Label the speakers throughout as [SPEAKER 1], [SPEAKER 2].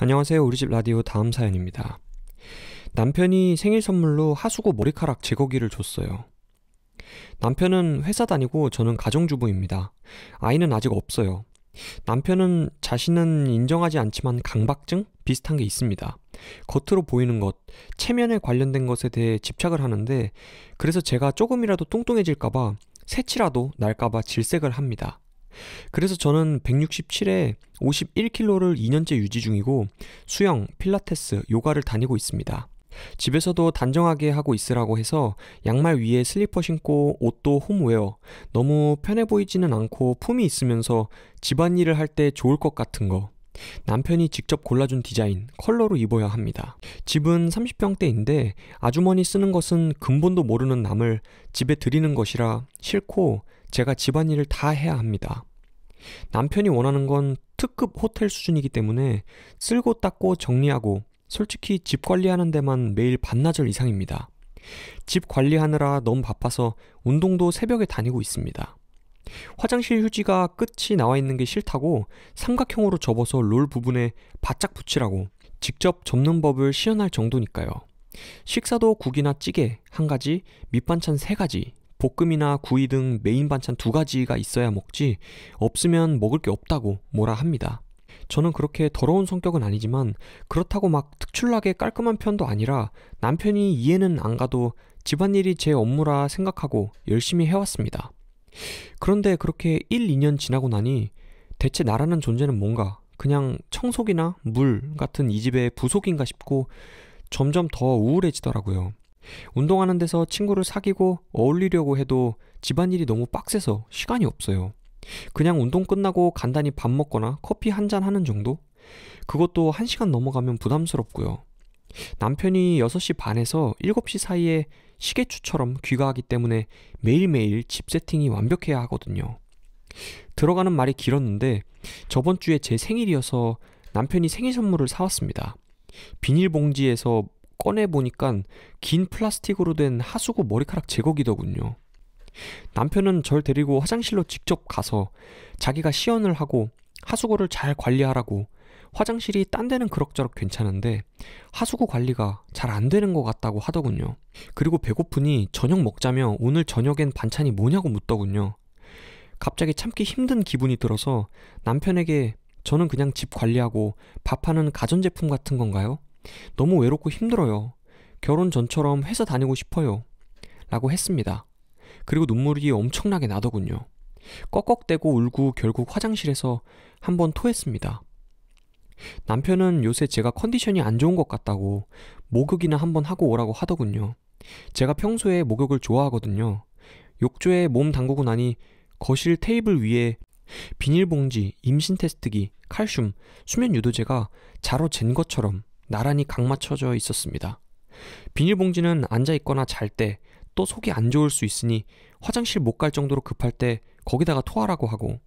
[SPEAKER 1] 안녕하세요. 우리집 라디오 다음 사연입니다. 남편이 생일 선물로 하수구 머리카락 제거기를 줬어요. 남편은 회사 다니고 저는 가정주부입니다. 아이는 아직 없어요. 남편은 자신은 인정하지 않지만 강박증 비슷한 게 있습니다. 겉으로 보이는 것, 체면에 관련된 것에 대해 집착을 하는데, 그래서 제가 조금이라도 뚱뚱해질까봐 새치라도 날까봐 질색을 합니다. 그래서 저는 167에 51kg를 2년째 유지 중이고 수영, 필라테스, 요가를 다니고 있습니다. 집에서도 단정하게 하고 있으라고 해서 양말 위에 슬리퍼 신고 옷도 홈웨어, 너무 편해 보이지는 않고 품이 있으면서 집안일을 할 때 좋을 것 같은 거, 남편이 직접 골라준 디자인, 컬러로 입어야 합니다. 집은 30평대인데 아주머니 쓰는 것은 근본도 모르는 남을 집에 들이는 것이라 싫고 제가 집안일을 다 해야 합니다. 남편이 원하는 건 특급 호텔 수준이기 때문에 쓸고 닦고 정리하고 솔직히 집 관리하는 데만 매일 반나절 이상입니다. 집 관리하느라 너무 바빠서 운동도 새벽에 다니고 있습니다. 화장실 휴지가 끝이 나와 있는 게 싫다고 삼각형으로 접어서 롤 부분에 바짝 붙이라고 직접 접는 법을 시연할 정도니까요. 식사도 국이나 찌개 1가지, 밑반찬 3가지, 볶음이나 구이 등 메인 반찬 2가지가 있어야 먹지 없으면 먹을 게 없다고 뭐라 합니다. 저는 그렇게 더러운 성격은 아니지만 그렇다고 막 특출나게 깔끔한 편도 아니라 남편이 이해는 안 가도 집안일이 제 업무라 생각하고 열심히 해왔습니다. 그런데 그렇게 1, 2년 지나고 나니 대체 나라는 존재는 뭔가 그냥 청소기나 물 같은 이 집의 부속인가 싶고 점점 더 우울해지더라고요. 운동하는 데서 친구를 사귀고 어울리려고 해도 집안일이 너무 빡세서 시간이 없어요. 그냥 운동 끝나고 간단히 밥 먹거나 커피 한잔 하는 정도? 그것도 1시간 넘어가면 부담스럽고요. 남편이 6시 반에서 7시 사이에 시계추처럼 귀가하기 때문에 매일매일 집 세팅이 완벽해야 하거든요. 들어가는 말이 길었는데 저번 주에 제 생일이어서 남편이 생일 선물을 사왔습니다. 비닐봉지에서 꺼내보니까 긴 플라스틱으로 된 하수구 머리카락 제거기더군요. 남편은 절 데리고 화장실로 직접 가서 자기가 시연을 하고 하수구를 잘 관리하라고, 화장실이 딴 데는 그럭저럭 괜찮은데 하수구 관리가 잘 안 되는 것 같다고 하더군요. 그리고 배고프니 저녁 먹자며 오늘 저녁엔 반찬이 뭐냐고 묻더군요. 갑자기 참기 힘든 기분이 들어서 남편에게 저는 그냥 집 관리하고 밥하는 가전제품 같은 건가요? 너무 외롭고 힘들어요. 결혼 전처럼 회사 다니고 싶어요. 라고 했습니다. 그리고 눈물이 엄청나게 나더군요. 꺽꺽대고 울고 결국 화장실에서 한번 토했습니다. 남편은 요새 제가 컨디션이 안 좋은 것 같다고 목욕이나 한번 하고 오라고 하더군요. 제가 평소에 목욕을 좋아하거든요. 욕조에 몸 담그고 나니 거실 테이블 위에 비닐봉지, 임신 테스트기, 칼슘, 수면 유도제가 자로 잰 것처럼 나란히 각 맞춰져 있었습니다. 비닐봉지는 앉아있거나 잘 때 또 속이 안 좋을 수 있으니 화장실 못 갈 정도로 급할 때 거기다가 토하라고 하고,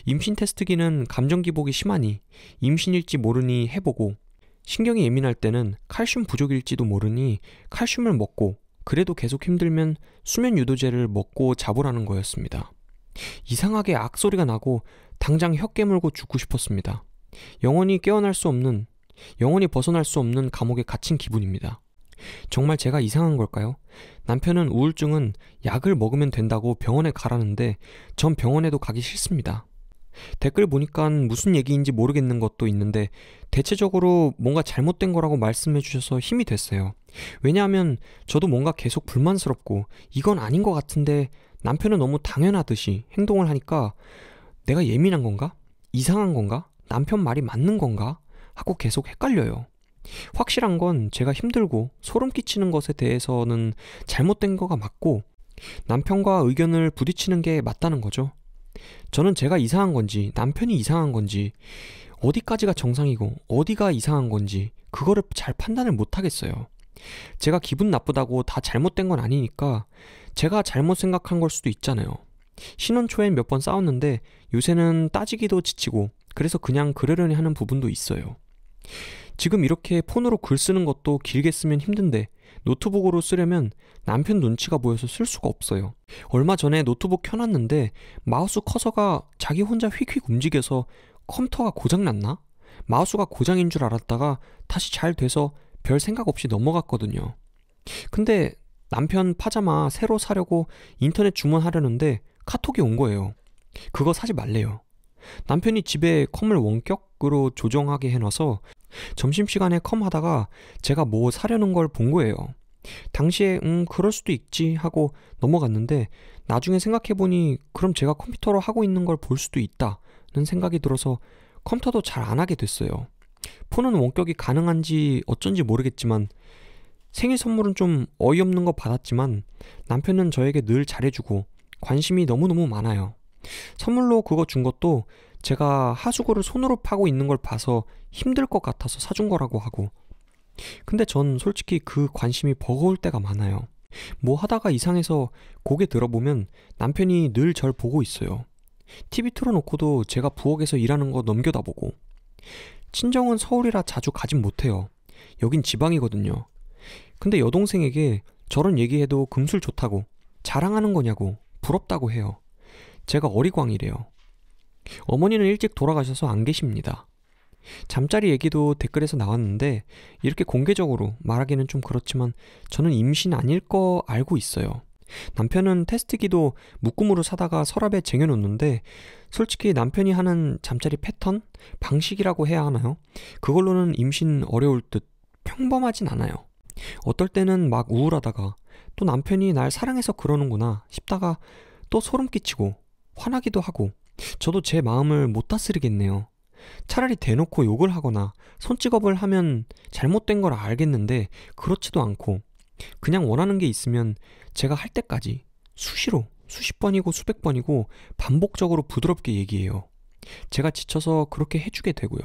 [SPEAKER 1] 임신 테스트기는 감정 기복이 심하니 임신일지 모르니 해보고, 신경이 예민할 때는 칼슘 부족일지도 모르니 칼슘을 먹고, 그래도 계속 힘들면 수면 유도제를 먹고 자보라는 거였습니다. 이상하게 악소리가 나고 당장 혀 깨물고 죽고 싶었습니다. 영원히 벗어날 수 없는 감옥에 갇힌 기분입니다. 정말 제가 이상한 걸까요? 남편은 우울증은 약을 먹으면 된다고 병원에 가라는데 전 병원에도 가기 싫습니다. 댓글 보니까 무슨 얘기인지 모르겠는 것도 있는데 대체적으로 뭔가 잘못된 거라고 말씀해 주셔서 힘이 됐어요. 왜냐하면 저도 뭔가 계속 불만스럽고 이건 아닌 것 같은데 남편은 너무 당연하듯이 행동을 하니까 내가 예민한 건가? 이상한 건가? 남편 말이 맞는 건가? 하고 계속 헷갈려요. 확실한 건 제가 힘들고 소름 끼치는 것에 대해서는 잘못된 거가 맞고 남편과 의견을 부딪히는 게 맞다는 거죠. 저는 제가 이상한 건지 남편이 이상한 건지 어디까지가 정상이고 어디가 이상한 건지 그거를 잘 판단을 못 하겠어요. 제가 기분 나쁘다고 다 잘못된 건 아니니까 제가 잘못 생각한 걸 수도 있잖아요. 신혼 초엔 몇 번 싸웠는데 요새는 따지기도 지치고 그래서 그냥 그러려니 하는 부분도 있어요. 지금 이렇게 폰으로 글 쓰는 것도 길게 쓰면 힘든데 노트북으로 쓰려면 남편 눈치가 보여서 쓸 수가 없어요. 얼마 전에 노트북 켜놨는데 마우스 커서가 자기 혼자 휙휙 움직여서 컴퓨터가 고장났나? 마우스가 고장인 줄 알았다가 다시 잘 돼서 별 생각 없이 넘어갔거든요. 근데 남편 파자마 새로 사려고 인터넷 주문하려는데 카톡이 온 거예요. 그거 사지 말래요. 남편이 집에 컴을 원격으로 조정하게 해놔서 점심시간에 컴 하다가 제가 뭐 사려는 걸 본 거예요. 당시에 그럴 수도 있지 하고 넘어갔는데 나중에 생각해보니 그럼 제가 컴퓨터로 하고 있는 걸 볼 수도 있다는 생각이 들어서 컴퓨터도 잘 안 하게 됐어요. 폰은 원격이 가능한지 어쩐지 모르겠지만 생일 선물은 좀 어이없는 거 받았지만 남편은 저에게 늘 잘해주고 관심이 너무너무 많아요. 선물로 그거 준 것도 제가 하수구를 손으로 파고 있는 걸 봐서 힘들 것 같아서 사준 거라고 하고. 근데 전 솔직히 그 관심이 버거울 때가 많아요. 뭐 하다가 이상해서 고개 들어보면 남편이 늘 절 보고 있어요. TV 틀어놓고도 제가 부엌에서 일하는 거 넘겨다보고. 친정은 서울이라 자주 가진 못해요. 여긴 지방이거든요. 근데 여동생에게 저런 얘기해도 금술 좋다고, 자랑하는 거냐고, 부럽다고 해요. 제가 어리광이래요. 어머니는 일찍 돌아가셔서 안 계십니다. 잠자리 얘기도 댓글에서 나왔는데 이렇게 공개적으로 말하기는 좀 그렇지만 저는 임신 아닐 거 알고 있어요. 남편은 테스트기도 묶음으로 사다가 서랍에 쟁여놓는데 솔직히 남편이 하는 잠자리 패턴? 방식이라고 해야 하나요? 그걸로는 임신 어려울 듯 평범하진 않아요. 어떨 때는 막 우울하다가 또 남편이 날 사랑해서 그러는구나 싶다가 또 소름 끼치고 화나기도 하고 저도 제 마음을 못 다스리겠네요. 차라리 대놓고 욕을 하거나 손찌검을 하면 잘못된 걸 알겠는데 그렇지도 않고 그냥 원하는 게 있으면 제가 할 때까지 수시로 수십 번이고 수백 번이고 반복적으로 부드럽게 얘기해요. 제가 지쳐서 그렇게 해주게 되고요.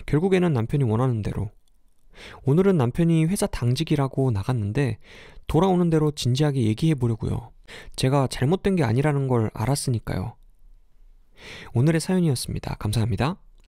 [SPEAKER 1] 결국에는 남편이 원하는 대로. 오늘은 남편이 회사 당직이라고 나갔는데 돌아오는 대로 진지하게 얘기해 보려고요. 제가 잘못된 게 아니라는 걸 알았으니까요. 오늘의 사연이었습니다. 감사합니다.